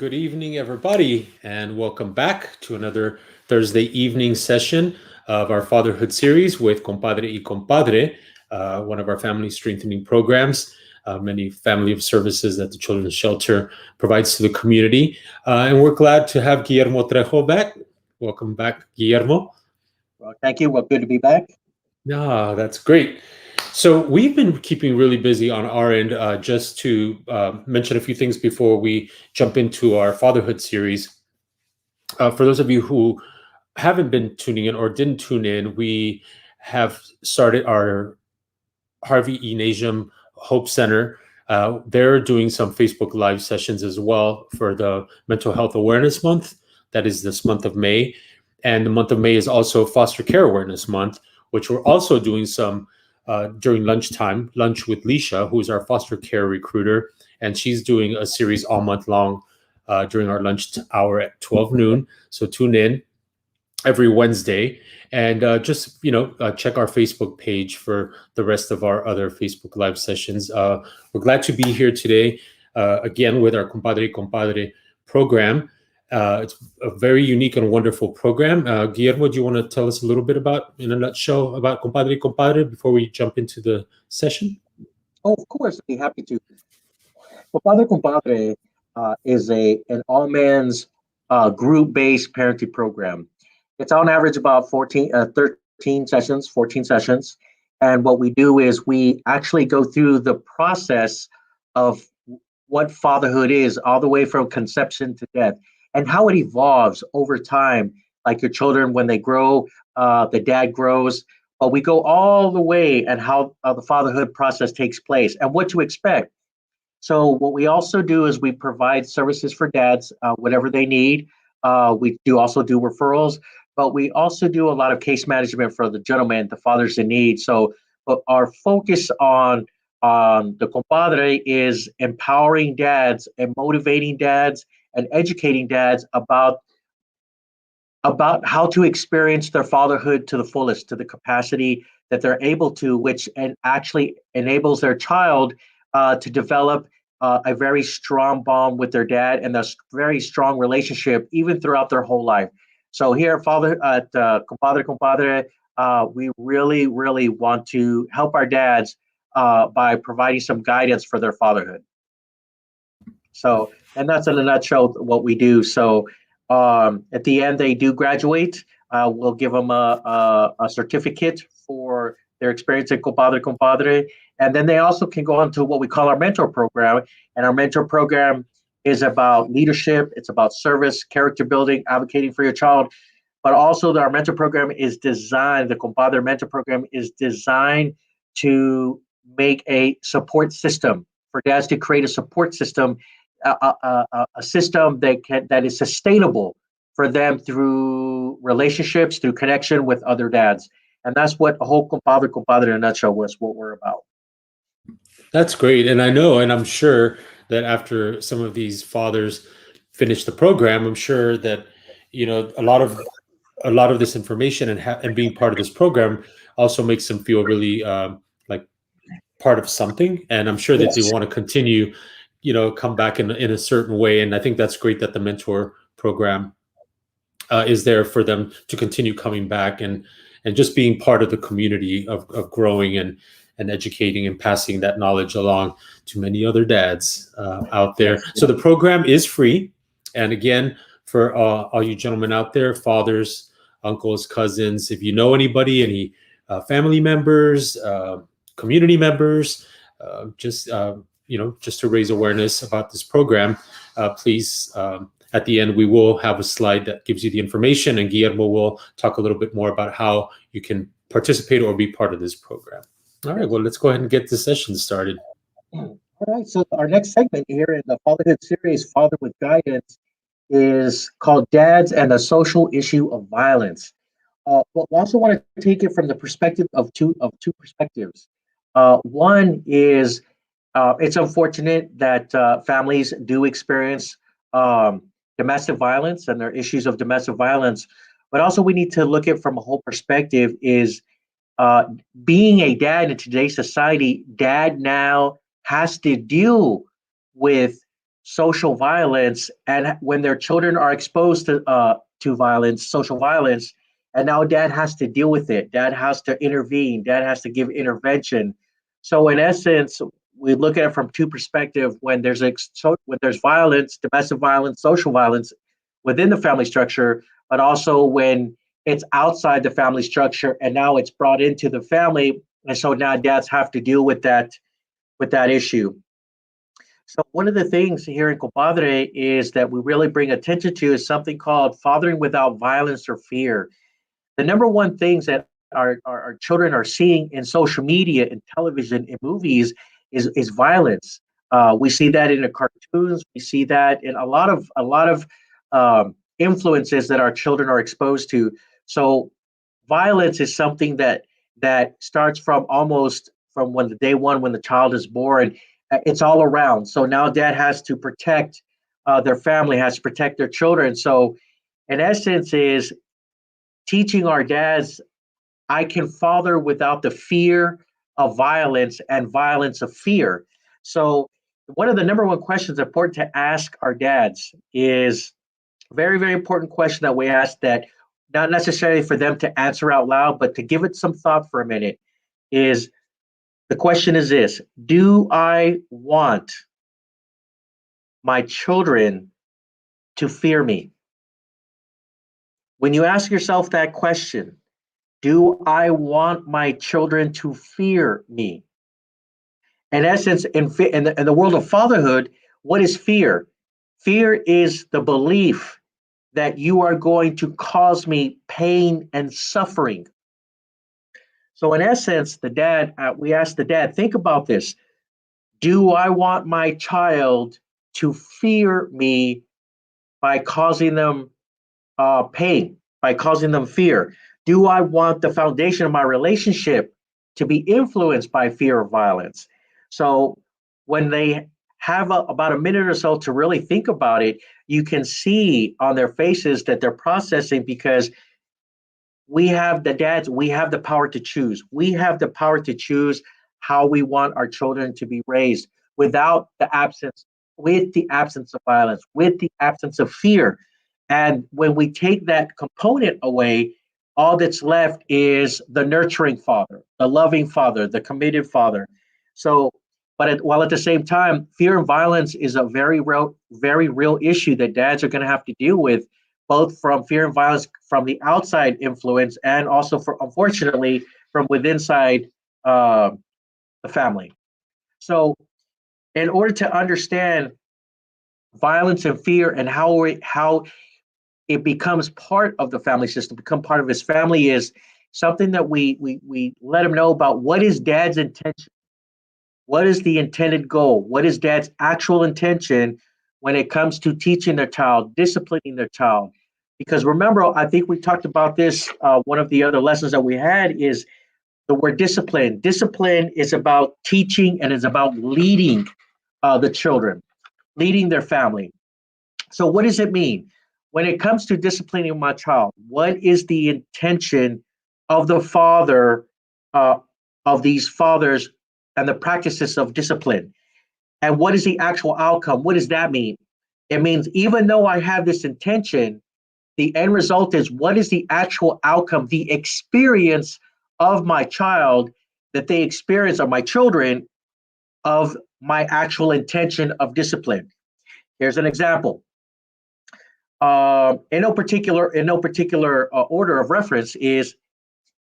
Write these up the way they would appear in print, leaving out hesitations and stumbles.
Good evening, everybody, and welcome back to another Thursday evening session of our Fatherhood series with Compadre y Compadre, one of our family strengthening programs, many family of services that the Children's Shelter provides to the community. And we're glad to have Guillermo Trejo back. Welcome back, Guillermo. Well, thank you. Well, good to be back. Ah, that's great. So we've been keeping really busy on our end. Just to mention a few things before we jump into our fatherhood series. For those of you who haven't been tuning in or didn't tune in, we have started our Harvey E. Nasium Hope Center. They're doing some Facebook Live sessions as well for the Mental Health Awareness Month. That is this month of May. And the month of May is also Foster Care Awareness Month, which we're also doing some during lunchtime, lunch with Leisha, who is our foster care recruiter. And she's doing a series all month long during our lunch hour at 12 noon. So tune in every Wednesday, and just check our Facebook page for the rest of our other Facebook Live sessions. We're glad to be here today again with our Compadre program. It's a very unique and wonderful program. Guillermo, do you want to tell us a little bit about, in a nutshell, about Compadre before we jump into the session? Oh, of course, I'd be happy to. Compadre is an all-man's group-based parenting program. It's on average about 13 sessions, 14 sessions. And what we do is we actually go through the process of what fatherhood is, all the way from conception to death, and how it evolves over time. Like your children, when they grow, the dad grows. But we go all the way and how the fatherhood process takes place and what to expect. So what we also do is we provide services for dads, whatever they need. We do also do referrals, but we also do a lot of case management for the gentlemen, the fathers in need. So but our focus on the Compadre is empowering dads and motivating dads and educating dads about how to experience their fatherhood to the fullest, to the capacity that they're able to, which and actually enables their child to develop a very strong bond with their dad and a very strong relationship even throughout their whole life. So here at Compadre, we really, really want to help our dads by providing some guidance for their fatherhood. So, and that's in a nutshell what we do. So at the end, they do graduate. We'll give them a certificate for their experience at Compadre. And then they also can go on to what we call our mentor program. And our mentor program is about leadership. It's about service, character building, advocating for your child. But also our mentor program is designed, the Compadre mentor program is designed to make a support system for dads, to create a support system, a system that is sustainable for them through relationships, through connection with other dads. And that's what a whole Compadre in a nutshell was what we're about. That's great. And I know, and I'm sure that after some of these fathers finish the program, I'm sure that, a lot of this information and being part of this program also makes them feel really like part of something. And I'm sure that they Yes. want to continue, come back in a certain way. And I think that's great that the mentor program is there for them to continue coming back and just being part of the community of growing and educating and passing that knowledge along to many other dads out there. So the program is free. And again, for all you gentlemen out there, fathers, uncles, cousins, if you know anybody, any family members, community members, just to raise awareness about this program, please. At the end, we will have a slide that gives you the information, and Guillermo will talk a little bit more about how you can participate or be part of this program. All right, well, let's go ahead and get the session started. All right, so our next segment here in the Fatherhood series, Father with Guidance, is called Dads and the Social Issue of Violence. But we also want to take it from the perspective of two perspectives. One is it's unfortunate that families do experience domestic violence and there are issues of domestic violence, but also we need to look at from a whole perspective is being a dad in today's society, dad now has to deal with social violence, and when their children are exposed to violence, social violence, and now dad has to deal with it. Dad has to intervene. Dad has to give intervention. So in essence, we look at it from two perspectives. When there's violence, domestic violence, social violence within the family structure, but also when it's outside the family structure and now it's brought into the family, and so now dads have to deal with that issue. So one of the things here in Compadre is that we really bring attention to is something called fathering without violence or fear. The number one things that our children are seeing in social media, in television, in movies is violence. We see that in the cartoons. We see that in a lot of influences that our children are exposed to. So violence is something that starts from almost from when the day one when the child is born. It's all around. So now dad has to protect their family, has to protect their children. So in essence, is teaching our dads I can father without the fear of violence and violence of fear. So one of the number one questions important to ask our dads is very, very important question that we ask that not necessarily for them to answer out loud, but to give it some thought for a minute is the question is this: do I want my children to fear me? When you ask yourself that question, do I want my children to fear me? In essence, in the world of fatherhood, what is fear? Fear is the belief that you are going to cause me pain and suffering. So, in essence, we asked the dad, think about this. Do I want my child to fear me by causing them pain, by causing them fear? Do I want the foundation of my relationship to be influenced by fear of violence? So when they have about a minute or so to really think about it, you can see on their faces that they're processing because we have the power to choose. We have the power to choose how we want our children to be raised without the absence, with the absence of violence, with the absence of fear. And when we take that component away, all that's left is the nurturing father, the loving father, the committed father. So, while at the same time, fear and violence is a very real issue that dads are going to have to deal with, both from fear and violence from the outside influence and also, unfortunately, from within inside the family. So, in order to understand violence and fear and how it becomes part of the family system, become part of his family, is something that we let him know about what is dad's intention, what is the intended goal, what is dad's actual intention when it comes to teaching their child, disciplining their child. Because remember, I think we talked about this. One of the other lessons that we had is the word discipline. Discipline is about teaching and is about leading the children, leading their family. So, what does it mean? When it comes to disciplining my child, what is the intention of the father, uh, of these fathers, and the practices of discipline? And what is the actual outcome? What does that mean? It means even though I have this intention, the end result is what is the actual outcome, the experience of my child that they experience, of my children, of my actual intention of discipline. Here's an example. In no particular order of reference is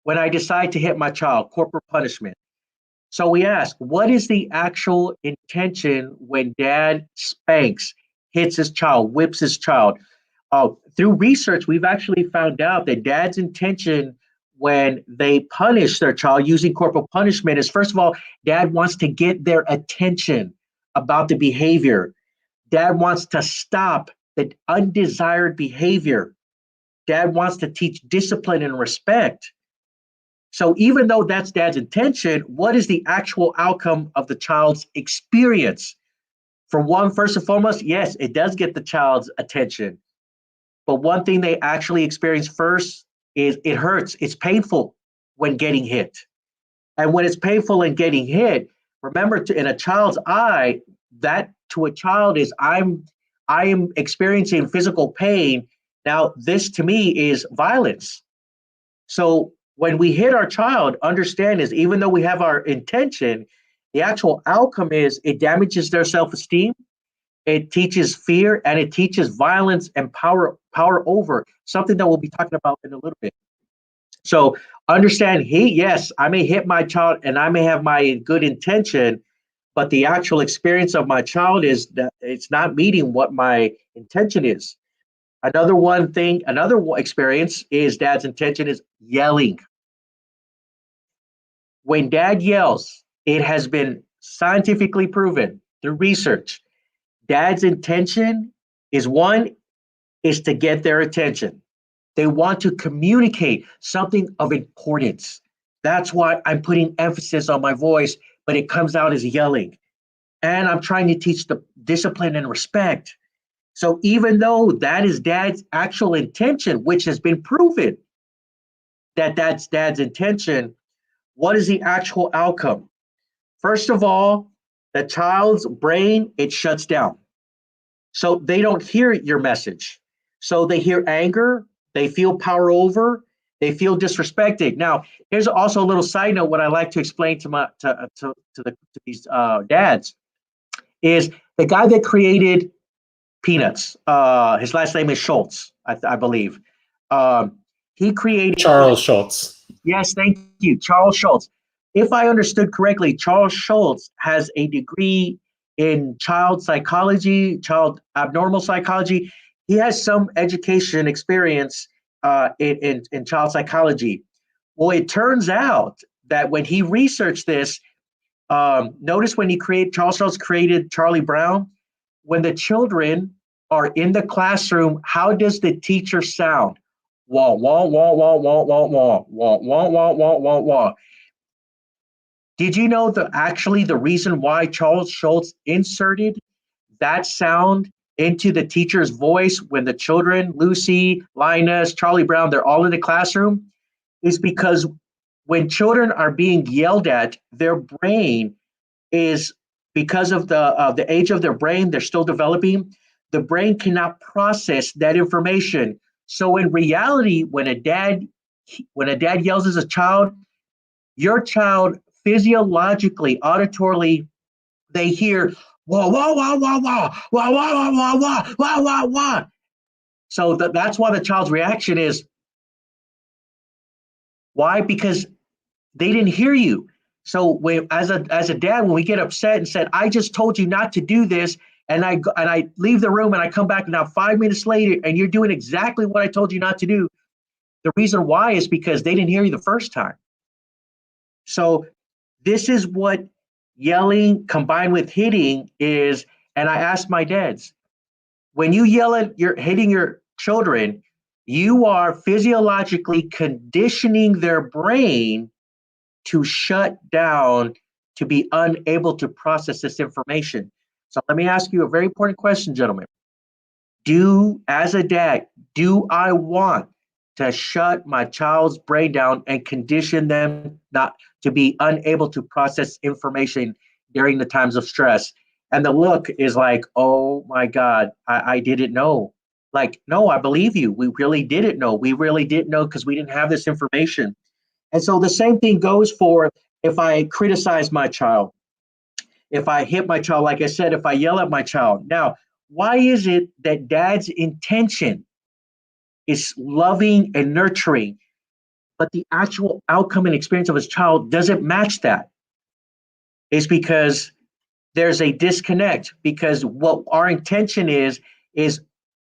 when I decide to hit my child, corporal punishment. So we ask, what is the actual intention when dad spanks, hits his child, whips his child? Through research, we've actually found out that dad's intention when they punish their child using corporal punishment is, first of all, dad wants to get their attention about the behavior. Dad wants to stop the undesired behavior. Dad wants to teach discipline and respect. So even though that's dad's intention, what is the actual outcome of the child's experience? For one, first and foremost, yes, it does get the child's attention. But one thing they actually experience first is it hurts. It's painful when getting hit. And when it's painful and getting hit, remember, in a child's eye, that to a child is I am experiencing physical pain. Now, this to me is violence. So when we hit our child, understand is even though we have our intention, the actual outcome is it damages their self-esteem, it teaches fear, and it teaches violence and power over, something that we'll be talking about in a little bit. So understand yes, I may hit my child and I may have my good intention, but the actual experience of my child is that it's not meeting what my intention is. Another experience is dad's intention is yelling. When dad yells, it has been scientifically proven through research. Dad's intention is one, is to get their attention. They want to communicate something of importance. That's why I'm putting emphasis on my voice, but it comes out as yelling. And I'm trying to teach the discipline and respect. So even though that is dad's actual intention, which has been proven that that's dad's intention, what is the actual outcome? First of all, the child's brain, it shuts down. So they don't hear your message. So they hear anger, they feel power over, they feel disrespected. Now, here's also a little side note. What I like to explain to these dads is the guy that created Peanuts. His last name is Schultz, I believe. He created. Charles Schultz. Yes, thank you, Charles Schultz. If I understood correctly, Charles Schultz has a degree in child psychology, child abnormal psychology. He has some education experience in child psychology. Well, it turns out that when he researched this, notice when Charles Schultz created Charlie Brown, when the children are in the classroom, how does the teacher sound? Wah, wah, wah, wah, wah, wah, wah, wah, wah, wah, wah, wah, wah. Did you know the reason why Charles Schultz inserted that sound into the teacher's voice when the children, Lucy, Linus, Charlie Brown, they're all in the classroom, is because when children are being yelled at, their brain is, because of the age of their brain, they're still developing, the brain cannot process that information. So in reality, when a dad yells at a child, your child physiologically, auditorily, they hear wah wah wah wah wah wah wah wah wah wah wah wah wah. So that's why the child's reaction is why? Because they didn't hear you. So when, as a dad, when we get upset and said, "I just told you not to do this," and I leave the room and I come back now 5 minutes later and you're doing exactly what I told you not to do, the reason why is because they didn't hear you the first time. So this is what yelling combined with hitting is. And I asked my dads, when you yell at hitting your children, you are physiologically conditioning their brain to shut down, to be unable to process this information. So let me ask you a very important question, gentlemen. As a dad, do I want to shut my child's brain down and condition them not to be unable to process information during the times of stress? And the look is like, oh my God, I didn't know. Like, no, I believe you. We really didn't know. We really didn't know because we didn't have this information. And so the same thing goes for if I criticize my child, if I hit my child, like I said, if I yell at my child. Now, why is it that dad's intention is loving and nurturing, but the actual outcome and experience of his child doesn't match that? It's because there's a disconnect, because what our intention is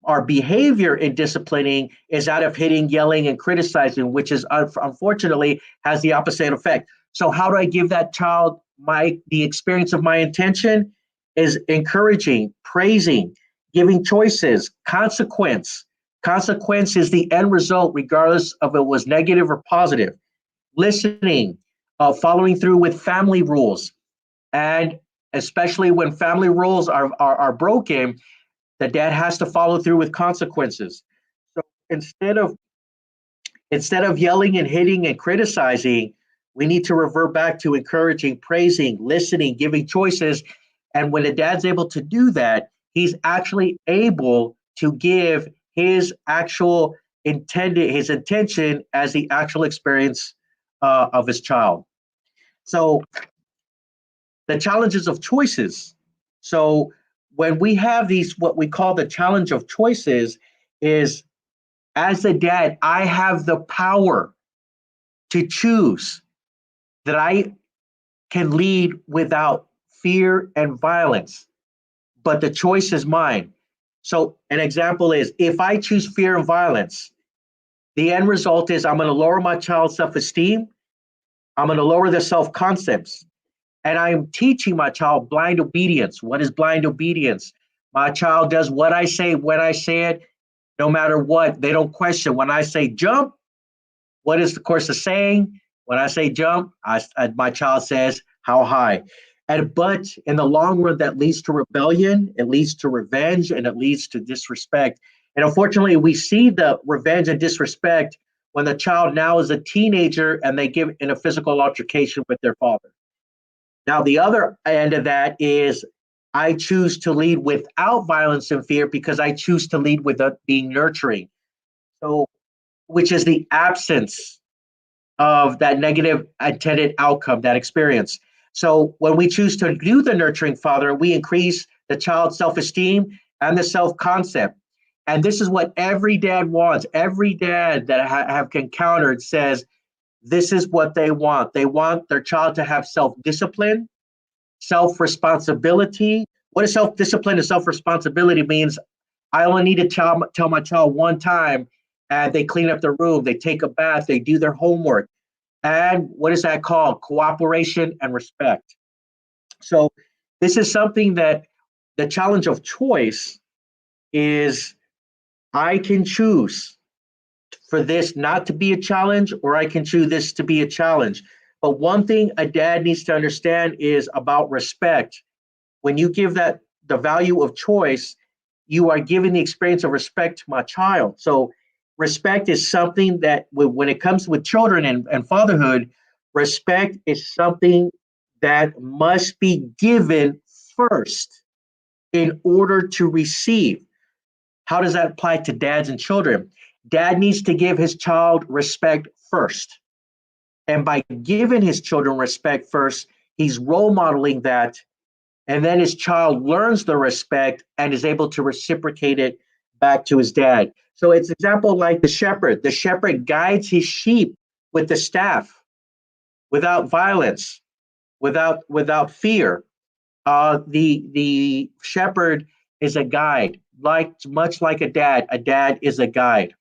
our behavior in disciplining is out of hitting, yelling, and criticizing, which is unfortunately has the opposite effect. So how do I give that child the experience of my intention is encouraging, praising, giving choices, consequence. Consequence is the end result, regardless of it was negative or positive. Listening, following through with family rules, and especially when family rules are broken, the dad has to follow through with consequences. So instead of yelling and hitting and criticizing, we need to revert back to encouraging, praising, listening, giving choices. And when a dad's able to do that, he's actually able to give his actual his intention as the actual experience of his child. So the challenges of choices. So when we have these, what we call the challenge of choices, is as a dad, I have the power to choose that I can lead without fear and violence, but the choice is mine. So an example is if I choose fear and violence, the end result is I'm going to lower my child's self-esteem. I'm going to lower their self-concepts. And I'm teaching my child blind obedience. What is blind obedience? My child does what I say when I say it, no matter what. They don't question. When I say jump, what is the course of saying? When I say jump, my child says, how high? But in the long run, that leads to rebellion, it leads to revenge, and it leads to disrespect. And unfortunately, we see the revenge and disrespect when the child now is a teenager and they give in a physical altercation with their father. Now, the other end of that is I choose to lead without violence and fear because I choose to lead without being nurturing. So, which is the absence of that negative intended outcome, that experience. So when we choose to do the nurturing father, we increase the child's self-esteem and the self-concept. And this is what every dad wants. Every dad that I have encountered says this is what they want. They want their child to have self-discipline, self-responsibility. What is self-discipline and self-responsibility means? I only need to tell my child one time, and they clean up their room, they take a bath, they do their homework. And what is that called? Cooperation and respect. So this is something that the challenge of choice is I can choose for this not to be a challenge, or I can choose this to be a challenge. But one thing a dad needs to understand is about respect. When you give that the value of choice, you are giving the experience of respect to my child. So respect is something that when it comes with children and fatherhood, respect is something that must be given first in order to receive. How does that apply to dads and children? Dad needs to give his child respect first. And by giving his children respect first, he's role modeling that. And then his child learns the respect and is able to reciprocate it back to his dad. So it's an example like the shepherd. The shepherd guides his sheep with the staff, without violence, without fear. The shepherd is a guide, like much like a dad. A dad is a guide.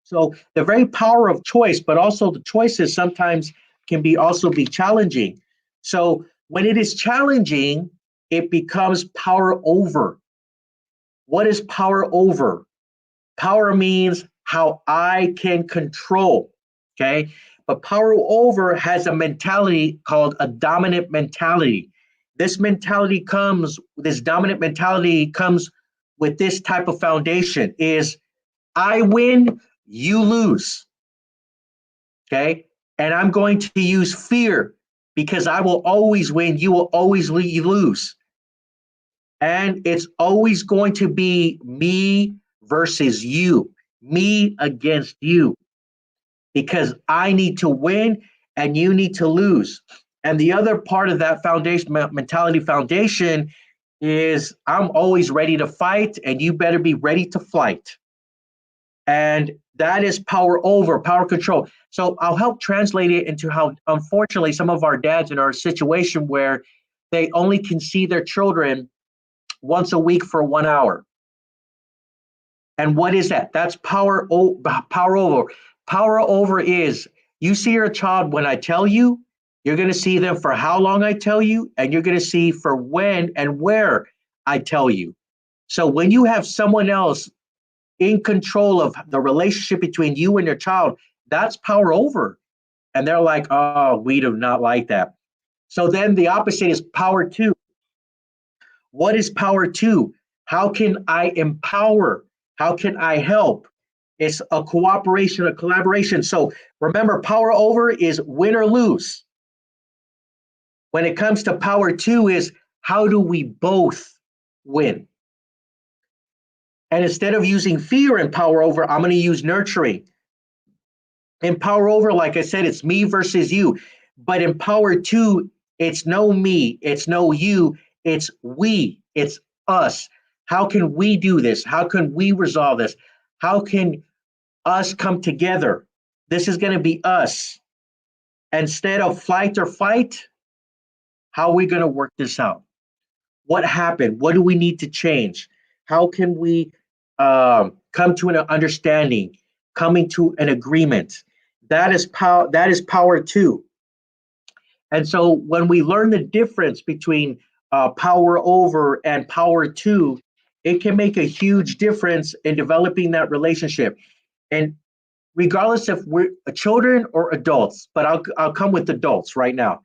So the very power of choice, but also the choices sometimes can be also be challenging. So when it is challenging, it becomes power over. What is power over? Power means how I can control. Okay. But power over has a mentality called a dominant mentality. This dominant mentality comes with this type of foundation is I win, you lose. Okay. And I'm going to use fear because I will always win, you will always lose. And it's always going to be me versus you, me against you, because I need to win and you need to lose. And the other part of that foundation, mentality foundation, is I'm always ready to fight and you better be ready to fight. And that is power over, power control. So I'll help translate it into how, unfortunately, some of our dads in our situation where they only can see their children once a week for 1 hour. And what is that? That's power over. Power over is you see your child when I tell you, you're going to see them for how long I tell you, and you're going to see for when and where I tell you. So when you have someone else in control of the relationship between you and your child, that's power over. And they're like, oh, we do not like that. So then the opposite is power to. What is power to? How can I empower? How can I help? It's a cooperation, a collaboration. So remember, power over is win or lose. When it comes to power to is how do we both win? And instead of using fear and power over, I'm going to use nurturing. In power over, like I said, it's me versus you. But in power two, it's no me, it's no you, it's we, it's us. How can we do this? How can we resolve this? How can us come together? This is going to be us. Instead of flight or fight, how are we going to work this out? What happened? What do we need to change? How can we come to an understanding, coming to an agreement? That is power. That is power two. And so when we learn the difference between power over and power two, it can make a huge difference in developing that relationship. And regardless if we're children or adults, but I'll come with adults right now.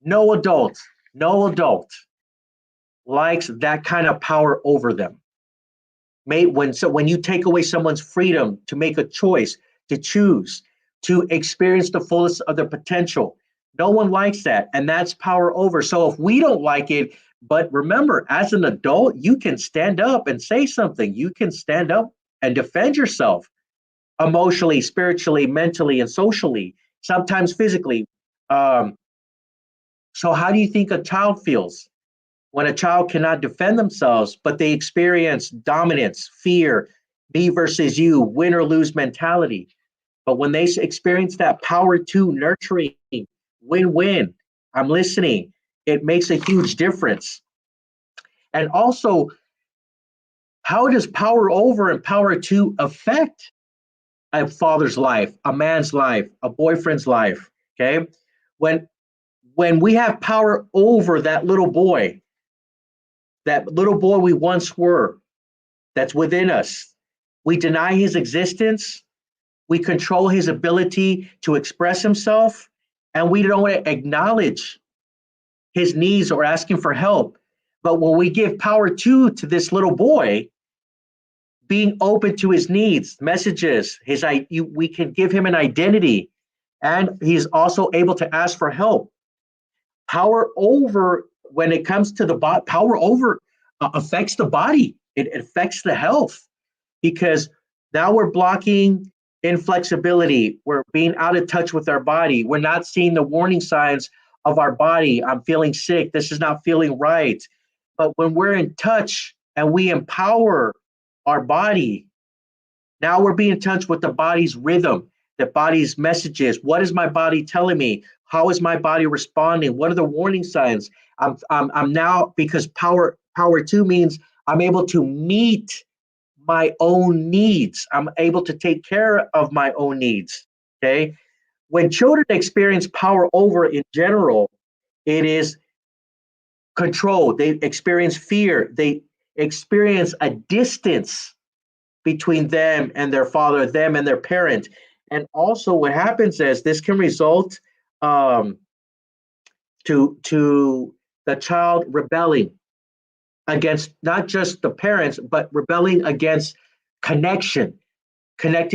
No adult, no adult likes that kind of power over them. When you take away someone's freedom to make a choice, to choose, to experience the fullest of their potential, no one likes that, and that's power over. So if we don't like it, but remember, as an adult, you can stand up and say something. You can stand up and defend yourself emotionally, spiritually, mentally, and socially, sometimes physically. Um, so how do you think a child feels when a child cannot defend themselves, but they experience dominance, fear, me versus you, win or lose mentality? But when they experience that power to nurturing, win win, I'm listening, it makes a huge difference. And also, how does power over and power to affect a father's life, a man's life, a boyfriend's life? Okay. When when we have power over that little boy we once were, that's within us, we deny his existence, we control his ability to express himself, and we don't acknowledge his needs or asking for help. But when we give power to this little boy, being open to his needs, messages, we can give him an identity, and he's also able to ask for help. Power over, when it comes to the body, power over affects the body. It affects the health, because now we're blocking inflexibility. We're being out of touch with our body. We're not seeing the warning signs of our body. I'm feeling sick. This is not feeling right. But when we're in touch and we empower our body, now we're being in touch with the body's rhythm, the body's messages. What is my body telling me? How is my body responding? What are the warning signs? I'm now, because power two means I'm able to meet my own needs. I'm able to take care of my own needs. Okay. When children experience power over in general, it is control. They experience fear. They experience a distance between them and their father, them and their parent. And also, what happens is this can result to the child rebelling against not just the parents, but rebelling against connecting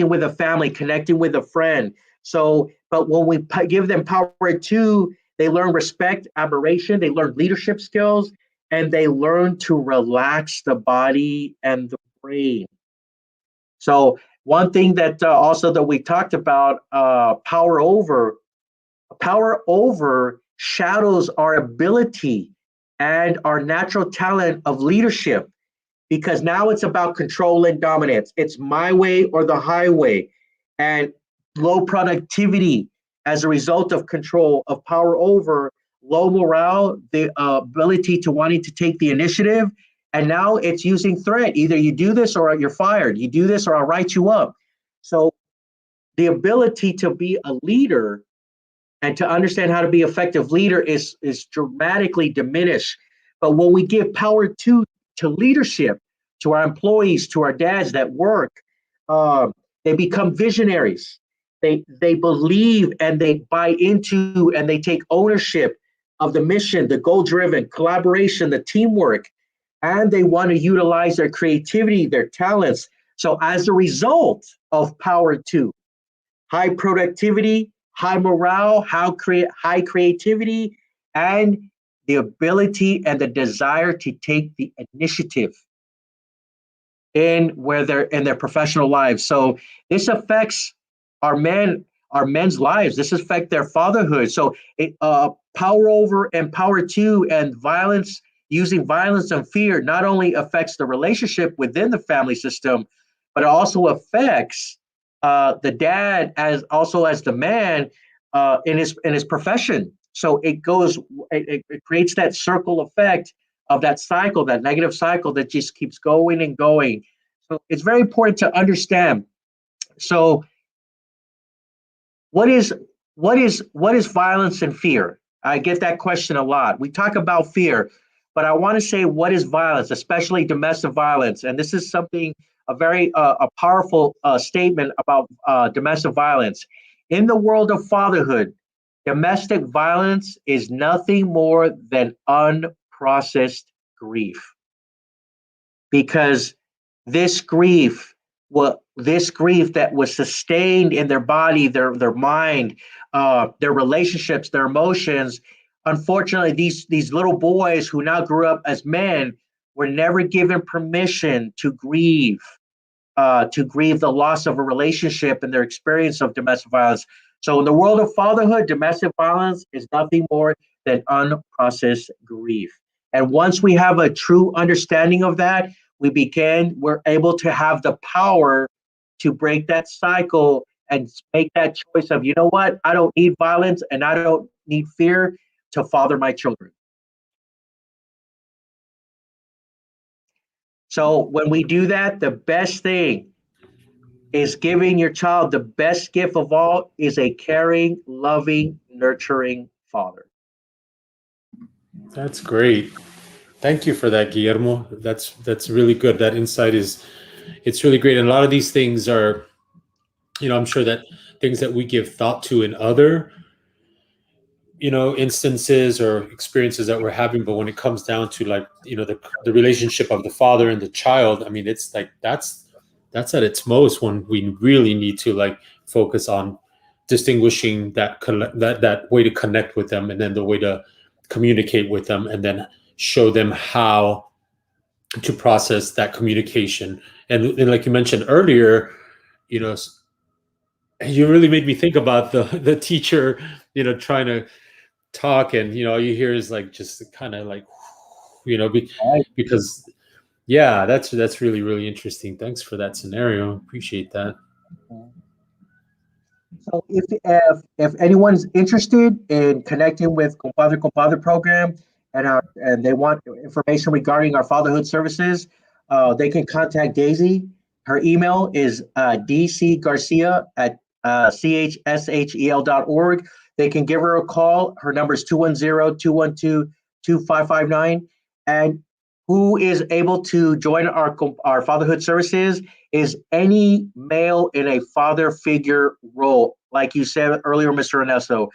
with a family, connecting with a friend. So, but when we give them power to, they learn respect, admiration, they learn leadership skills, and they learn to relax the body and the brain. So, one thing that also that we talked about, power over shadows our ability and our natural talent of leadership, because now it's about control and dominance. It's my way or the highway, and low productivity as a result of control, of power over, low morale, the ability to wanting to take the initiative. And now it's using threat. Either you do this or you're fired. You do this or I'll write you up. So the ability to be a leader and to understand how to be an effective leader is dramatically diminished. But when we give power to leadership, to our employees, to our dads that work, they become visionaries. They believe and they buy into and they take ownership of the mission, the goal-driven collaboration, the teamwork, and they want to utilize their creativity, their talents. So as a result of power two, high productivity, high morale, high creativity, and the ability and the desire to take the initiative in where they're in their professional lives. So this affects our men's lives. This affects their fatherhood. So power over and power to and violence, using violence and fear, not only affects the relationship within the family system, but it also affects the dad as the man in his profession. So it creates that circle effect of that cycle, that negative cycle that just keeps going and going. So it's very important to understand. So what is what is violence and fear? I get that question a lot. We talk about fear, but I want to say what is violence, especially domestic violence. And this is something a powerful statement about domestic violence. In the world of fatherhood, domestic violence is nothing more than unprocessed grief, because this grief this grief that was sustained in their body, their mind, their relationships, their emotions. Unfortunately, these little boys who now grew up as men were never given permission to grieve the loss of a relationship and their experience of domestic violence. So, in the world of fatherhood, domestic violence is nothing more than unprocessed grief. And once we have a true understanding of that, we're able to have the power to break that cycle and make that choice of, you know what, I don't need violence and I don't need fear to father my children. So when we do that, the best thing is giving your child the best gift of all is a caring, loving, nurturing father. That's great. Thank you for that, Guillermo. That's really good. That insight is it's really great. And a lot of these things are, I'm sure that things that we give thought to in other, instances or experiences that we're having, but when it comes down to, like, the relationship of the father and the child, I mean, it's like that's at its most when we really need to, like, focus on distinguishing that way to connect with them, and then the way to communicate with them, and then show them how to process that communication. And like you mentioned earlier, you know you really made me think about the teacher, trying to talk, and all you hear is, like, just kind of like, you know be, Right. because yeah, that's really, really interesting. Thanks for that scenario. Appreciate that. So if anyone's interested in connecting with Compadre program and they want information regarding our fatherhood services, they can contact Daisy. Her email is dcgarcia at chshel.org. They can give her a call. Her number is 210-212-2559. And who is able to join our fatherhood services is any male in a father figure role. Like you said earlier, Mr. Ernesto,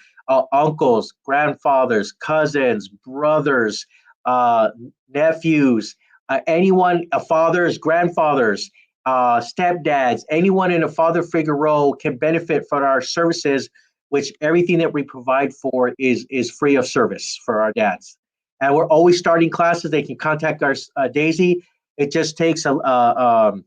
uncles, grandfathers, cousins, brothers, nephews, anyone, fathers, grandfathers, stepdads, anyone in a father figure role can benefit from our services, which everything that we provide for is free of service for our dads. And we're always starting classes. They can contact our Daisy. It just takes to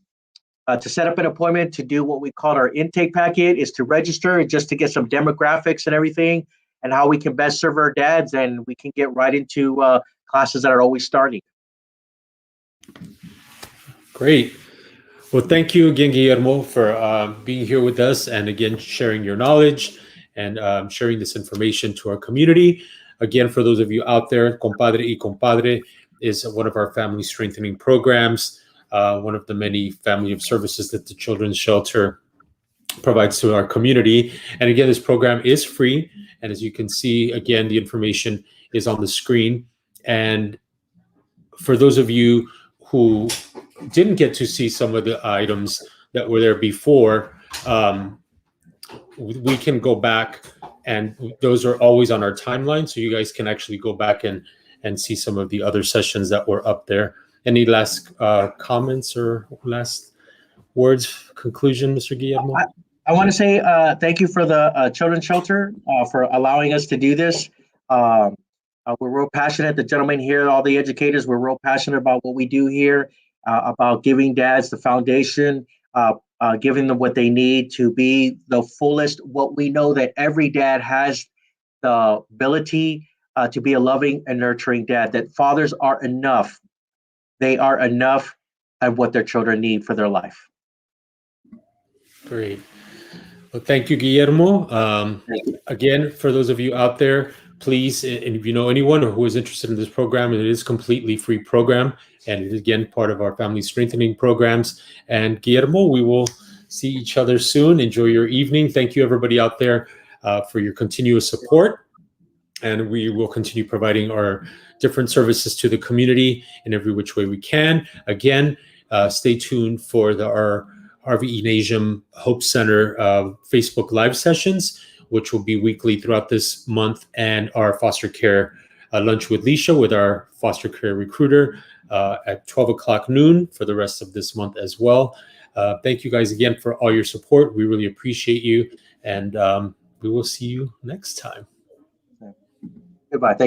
set up an appointment to do what we call our intake packet, is to register just to get some demographics and everything and how we can best serve our dads, and we can get right into classes that are always starting. Great. Well, thank you again, Guillermo, for being here with us, and again sharing your knowledge and sharing this information to our community. Again, for those of you out there, Compadre y Compadre is one of our family strengthening programs, one of the many family of services that the Children's Shelter provides to our community. And again, this program is free. And as you can see, again, the information is on the screen. And for those of you who didn't get to see some of the items that were there before, we can go back, and those are always on our timeline. So you guys can actually go back and see some of the other sessions that were up there. Any last comments or last words, conclusion, Mr. Guillermo? I want to say thank you for the Children's Shelter for allowing us to do this. We're real passionate. The gentleman here, all the educators, we're real passionate about what we do here, about giving dads the foundation, giving them what they need to be the fullest. What we know that every dad has the ability to be a loving and nurturing dad, that fathers are enough. They are enough at what their children need for their life. Great. Well, thank you, Guillermo. Thank you. Again, for those of you out there, please, and if you know anyone who is interested in this program, it is a completely free program, and it is, again, part of our family strengthening programs. And Guillermo, we will see each other soon. Enjoy your evening. Thank you, everybody out there, for your continuous support. And we will continue providing our different services to the community in every which way we can. Again, stay tuned for our Harvey E. Nasium Hope Center Facebook Live sessions, which will be weekly throughout this month, and our foster care lunch with Leisha with our foster care recruiter at 12 o'clock noon for the rest of this month as well. Thank you guys again for all your support. We really appreciate you, and we will see you next time. Goodbye. Thank